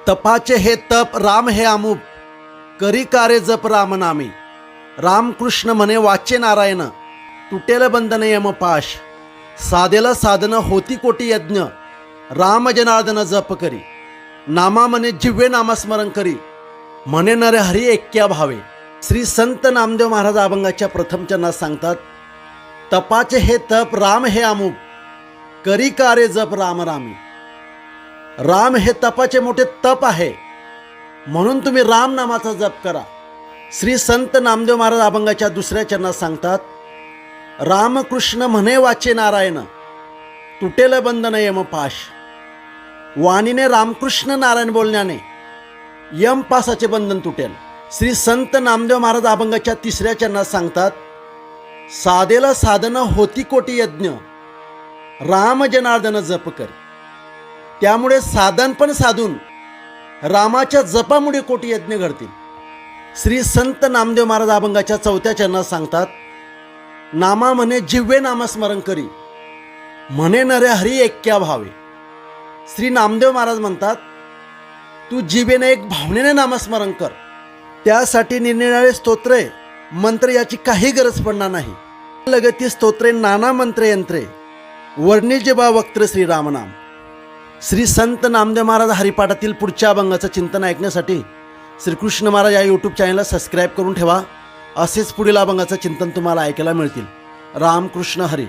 तपाचे हे तप राम हे अमूप, करी कारे जप राम नामी. रामकृष्ण म्हणे वाचे नारायण, तुटेल बंधन यमपाश. साधेला साधन होती कोटी यज्ञ, राम जनार्दन जप करी. नामा म्हणे जिव्हे नामस्मरण करी, म्हणे नरे हरी ऐक्या भावे. श्री संत नामदेव महाराज अभंगाच्या प्रथम चरणात सांगतात, तपाचे हे तप राम हे अमूप, करी कारे जप राम रामी. राम हे तपाचे मोठे तप आहे, म्हणून तुम्ही राम नामाचा जप करा. श्री संत नामदेव महाराज अभंगाच्या दुसऱ्या चरणात सांगतात, रामकृष्ण म्हणे वाचे नारायण, तुटेल बंधन यमपाश. वाणीने रामकृष्ण नारायण बोलण्याने यमपासाचे बंधन तुटेल. श्री संत नामदेव महाराज अभंगाच्या तिसऱ्या चरणात सांगतात, साधेला साधन होती कोटी यज्ञ, राम जनार्दन जप कर. त्यामुळे साधन पण साधून रामाच्या जपामुळे कोटी यज्ञ घडतील. श्री संत नामदेव महाराज अभंगाच्या चौथ्या चरणात सांगतात, नामा म्हणे जिव्हे नामस्मरण करी, म्हणे नरे हरी ऐक्या भावे. श्री नामदेव महाराज म्हणतात, तू जिभेने एक भावनेने नामस्मरण कर. त्यासाठी निरनिराळे स्तोत्रे मंत्र याची काही गरज पडणार नाही. लगती स्तोत्रे नाना मंत्रे यंत्रे, वर्णिजे बा वक्त्र श्रीरामनाम. श्री संत नामदेव महाराज हरिपाठातील पुढच्या अभंगाचं चिंतन ऐकण्यासाठी श्रीकृष्ण महाराज या यूट्यूब चॅनलला सबस्क्राईब करून ठेवा. असेच पुढील अभंगाचं चिंतन तुम्हाला ऐकायला मिळतील. रामकृष्ण हरी.